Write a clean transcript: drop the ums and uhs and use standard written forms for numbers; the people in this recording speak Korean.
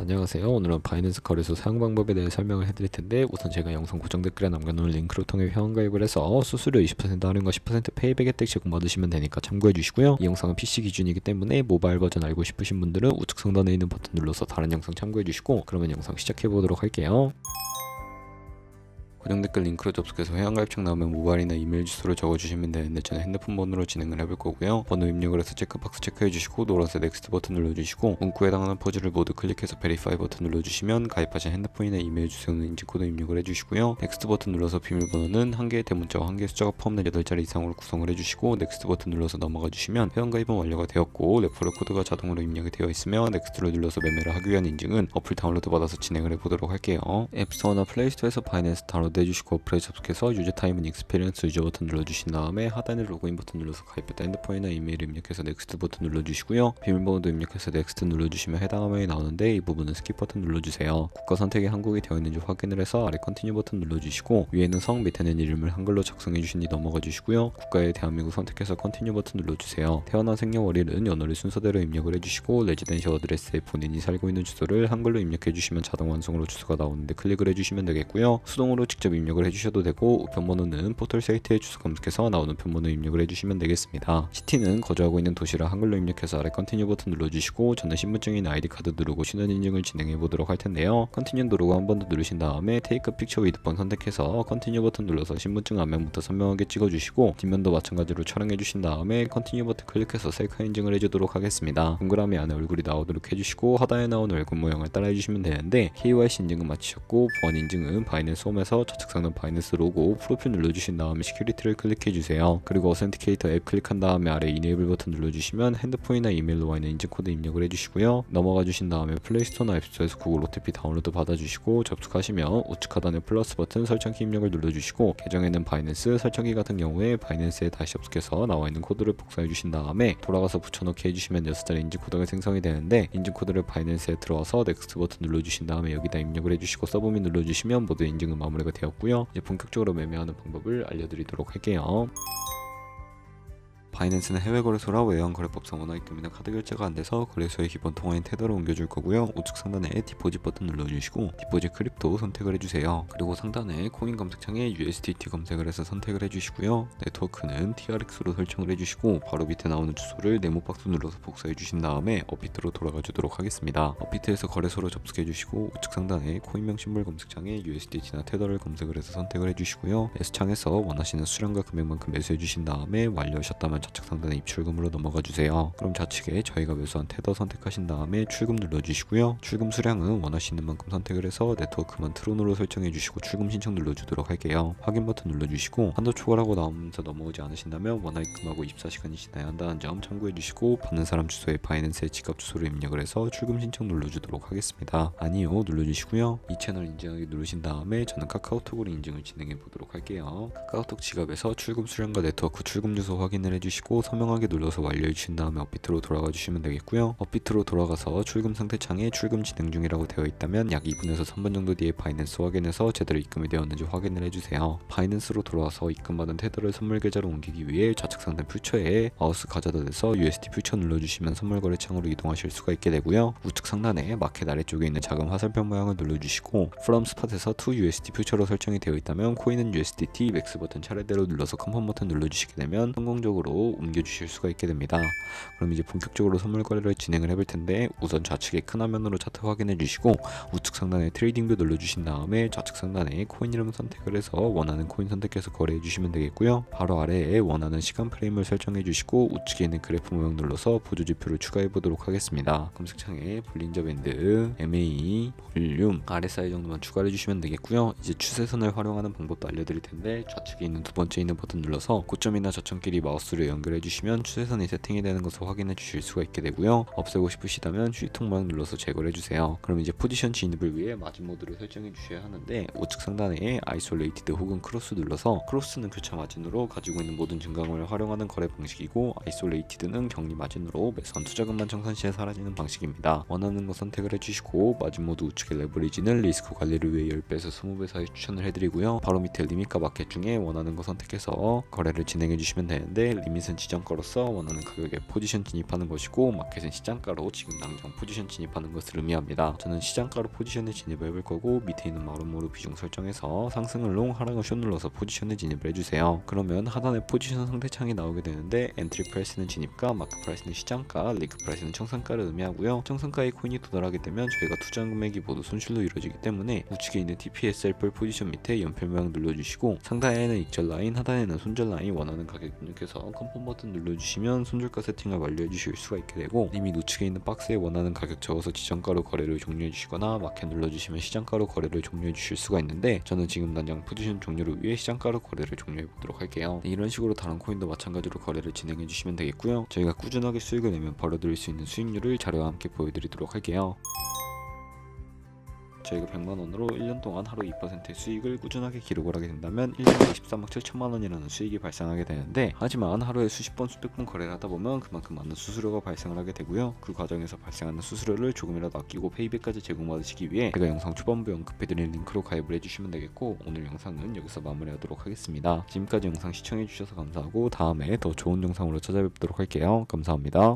안녕하세요. 오늘은 바이낸스 거래소 사용 방법에 대해 설명을 해드릴 텐데, 우선 제가 영상 고정 댓글에 남겨놓은 링크를 통해 회원가입을 해서 수수료 20% 할인과 10% 페이백 혜택 제공받으시면 되니까 참고해 주시고요. 이 영상은 PC 기준이기 때문에 모바일 버전 알고 싶으신 분들은 우측 상단에 있는 버튼 눌러서 다른 영상 참고해 주시고, 그러면 영상 시작해 보도록 할게요. 고정 댓글 링크로 접속해서 회원가입창 나오면 모바일이나 이메일 주소를 적어주시면 되는데, 저는 핸드폰 번호로 진행을 해볼 거고요. 번호 입력을 해서 체크박스 체크해주시고 노란색 넥스트 버튼 눌러주시고, 문구에 해당하는 퍼즐을 모두 클릭해서 베리파이 버튼 눌러주시면 가입하신 핸드폰이나 이메일 주소는 인증코드 입력을 해주시고요. 넥스트 버튼 눌러서 비밀번호는 1개의 대문자와 1개의 숫자가 포함된 8자리 이상으로 구성을 해주시고, 넥스트 버튼 눌러서 넘어가 주시면 회원가입은 완료가 되었고, 레퍼럴 코드가 자동으로 입력이 되어 있으며 넥스트를 눌러서 매매를 하기 위한 인증은 어플 다운로드 받아서 진행을 해보도록 할게요. 앱스토어나 플레이스토어에서 바이낸스 다운로드 해주시고 어플에 접속해서 유저 타임은 익스피리언스 유저 버튼 눌러주신 다음에 하단에 로그인 버튼 눌러서 가입했다 핸드폰이나 이메일 입력해서 넥스트 버튼 눌러주시고요. 비밀번호도 입력해서 넥스트 눌러주시면 해당 화면이 나오는데, 이 부분은 스킵 버튼 눌러주세요. 국가 선택이 한국이 되어 있는지 확인을 해서 아래 컨티뉴 버튼 눌러주시고, 위에는 성 밑에는 이름을 한글로 작성해 주신 뒤 넘어가 주시고요. 국가에 대한민국 선택해서 컨티뉴 버튼 눌러주세요. 태어난 생년월일은 연월일 순서대로 입력을 해주시고, 레지던셜 어드레스에 본인이 살고 있는 주소를 한글로 입력해 주시면 자동 완성으로 주소가 나오는데 클릭을 해주시면 되겠고요. 수동으로 직접 입력을 해주셔도 되고, 우편번호는 포털 사이트에 주소 검색해서 나오는 우편번호 입력을 해주시면 되겠습니다. 시티는 거주하고 있는 도시를 한글로 입력해서 아래 컨티뉴 버튼 눌러주시고, 저는 신분증인 아이디 카드 누르고 신원 인증을 진행해 보도록 할 텐데요. 컨티뉴 누르고 한 번 더 누르신 다음에 테이크 픽처 위드 번 선택해서 컨티뉴 버튼 눌러서 신분증 앞면부터 선명하게 찍어주시고, 뒷면도 마찬가지로 촬영해 주신 다음에 컨티뉴 버튼 클릭해서 셀카 인증을 해주도록 하겠습니다. 동그라미 안에 얼굴이 나오도록 해주시고, 하단에 나온 얼굴 모양을 따라 해주시면 되는데, KYC 인증은 마치셨고 보안 인증은 바이낸스 홈에서 좌측 상단 바이낸스 로고 프로필 눌러주신 다음에 시큐리티를 클릭해주세요. 그리고 어센티케이터 앱 클릭한 다음에 아래 이네이블 버튼 눌러주시면 핸드폰이나 이메일로 와 있는 인증코드 입력을 해주시고요. 넘어가 주신 다음에 플레이스토어나 앱스토어에서 구글 OTP 다운로드 받아주시고, 접속하시면 우측 하단에 플러스 버튼 설정키 입력을 눌러주시고, 계정에 있는 바이낸스 설정키 같은 경우에 바이낸스에 다시 접속해서 나와 있는 코드를 복사해 주신 다음에 돌아가서 붙여넣기 해주시면 6자리 인증코드가 생성이 되는데, 인증코드를 바이낸스에 들어와서 넥스트 버튼 눌러주신 다음에 여기다 입력을 해주시고 서브밋 눌러주시면 모두 인증은 마무리가 되었고요. 이제 본격적으로 매매하는 방법을 알려드리도록 할게요. 바이낸스는 해외 거래소라 외환 거래법상 원화 입금이나 카드 결제가 안 돼서 거래소의 기본 통화인 테더로 옮겨줄 거고요. 우측 상단에 디포짓 버튼 눌러주시고 디포짓 크립토 선택을 해주세요. 그리고 상단에 코인 검색창에 USDT 검색을 해서 선택을 해주시고요. 네트워크는 TRX로 설정을 해주시고, 바로 밑에 나오는 주소를 네모박스 눌러서 복사해 주신 다음에 업비트로 돌아가 주도록 하겠습니다. 업비트에서 거래소로 접속해 주시고, 우측 상단에 코인명 심볼 검색창에 USDT나 테더를 검색을 해서 선택을 해주시고요. S창에서 원하시는 수량과 금액만큼 매수해 주신 다음에 완료하셨다면 좌측 상단에 입출금으로 넘어가 주세요. 그럼 좌측에 저희가 매수한 테더 선택하신 다음에 출금 눌러주시고요. 출금 수량은 원하시는 만큼 선택을 해서 네트워크만 트론으로 설정해 주시고 출금 신청 눌러주도록 할게요. 확인 버튼 눌러주시고, 한도 초과라고 나오면서 넘어오지 않으신다면 원화 입금하고 24시간이 지나야 한다는 점 참고해 주시고, 받는 사람 주소에 바이낸스의 지갑 주소를 입력을 해서 출금 신청 눌러주도록 하겠습니다. 아니요 눌러주시고요. 이 채널 인증하기 누르신 다음에 저는 카카오톡으로 인증을 진행해 보도록 할게요. 카카오톡 지갑에서 출금 수량과 네트워크 출금 주소 확인을 해주시고 서명하게 눌러서 완료해 주신 다음에 업비트로 돌아가 주시면 되겠고요. 업비트로 돌아가서 출금 상태 창에 출금 진행 중이라고 되어 있다면 약 2분에서 3분 정도 뒤에 바이낸스 확인해서 제대로 입금이 되었는지 확인을 해주세요. 바이낸스로 돌아와서 입금받은 테더를 선물 계좌로 옮기기 위해 좌측 상단 퓨처에 마우스 가져다 대서 USD 퓨처 눌러주시면 선물 거래 창으로 이동하실 수가 있게 되고요. 우측 상단에 마켓 아래쪽에 있는 작은 화살표 모양을 눌러주시고, From Spot에서 to USD 퓨처로 설정이 되어 있다면 코인은 USDT 맥스 버튼 차례대로 눌러서 컨펌 버튼 눌러주시게 되면 성공적으로 옮겨주실 수가 있게 됩니다. 그럼 이제 본격적으로 선물 거래를 진행을 해볼 텐데, 우선 좌측에 큰 화면으로 차트 확인해 주시고, 우측 상단에 트레이딩 뷰 눌러주신 다음에 좌측 상단에 코인 이름 선택을 해서 원하는 코인 선택해서 거래해 주시면 되겠고요. 바로 아래에 원하는 시간 프레임을 설정해 주시고, 우측에 있는 그래프 모양 눌러서 보조 지표를 추가해 보도록 하겠습니다. 검색창에 볼린저 밴드, MA, 볼륨, RSI 정도만 추가해 주시면 되겠고요. 이제 추세선을 활용하는 방법도 알려드릴 텐데, 좌측에 있는 두 번째 있는 버튼 눌러서 고점이나 저점끼리 마우스를 연결해 주시면 추세선이 세팅이 되는 것을 확인해 주실 수가 있게 되고요. 없애고 싶으시다면 휴지통 모양 눌러서 제거를 해주세요. 그럼 이제 포지션 진입을 위해 마진 모드를 설정해 주셔야 하는데, 우측 상단에 아이솔레이티드 혹은 크로스 눌러서, 크로스는 교차 마진으로 가지고 있는 모든 증강을 활용하는 거래 방식이고, 아이솔레이티드는 격리 마진으로 매수한 투자금만 청산 시에 사라지는 방식입니다. 원하는 거 선택을 해주시고, 마진 모드 우측의 레버리지는 리스크 관리를 위해 10배에서 20배 사이 추천을 해드리고요. 바로 밑에 리밋과 마켓 중에 원하는 거 선택해서 거래를 진행해 주시면 되는데, 리밋 유닛은 지정가로서 원하는 가격에 포지션 진입하는 것이고 마켓은 시장가로 지금 당장 포지션 진입하는 것을 의미합니다. 저는 시장가로 포지션에 진입을 해볼 거고 밑에 있는 마름모로 비중 설정해서 상승을 롱 하락을 숏 눌러서 포지션에 진입을 해주세요. 그러면 하단에 포지션 상대창이 나오게 되는데 엔트리 프라이스는 진입가, 마크 프라이스는 시장가, 리그 프라이스는 청산가를 의미하고요. 청산가의 코인이 도달하게 되면 저희가 투자한 금액이 모두 손실로 이루어지기 때문에 우측에 있는 TPSL 포지션 밑에 연필 모양 눌러주시고 상단에는 익절 라인, 하단에는 손절 라인 원하는 가격 입력해서 컨펌 버튼 눌러주시면 손절가 세팅을 완료해 주실 수가 있게 되고 이미 우측에 있는 박스에 원하는 가격 적어서 지정가로 거래를 종료해 주시거나 마켓 눌러주시면 시장가로 거래를 종료해 주실 수가 있는데 저는 지금 당장 포지션 종료를 위해 시장가로 거래를 종료해 보도록 할게요. 이런 식으로 다른 코인도 마찬가지로 거래를 진행해 주시면 되겠고요. 저희가 꾸준하게 수익을 내면 벌어들일 수 있는 수익률을 자료와 함께 보여드리도록 할게요. 저희가 100만원으로 1년 동안 하루 2%의 수익을 꾸준하게 기록을 하게 된다면 1년에 23억 7천만원이라는 수익이 발생하게 되는데 하지만 하루에 수십 번 수백 번 거래를 하다 보면 그만큼 많은 수수료가 발생을 하게 되고요. 그 과정에서 발생하는 수수료를 조금이라도 아끼고 페이백까지 제공받으시기 위해 제가 영상 초반부에 언급해드린 링크로 가입을 해주시면 되겠고 오늘 영상은 여기서 마무리하도록 하겠습니다. 지금까지 영상 시청해주셔서 감사하고 다음에 더 좋은 영상으로 찾아뵙도록 할게요. 감사합니다.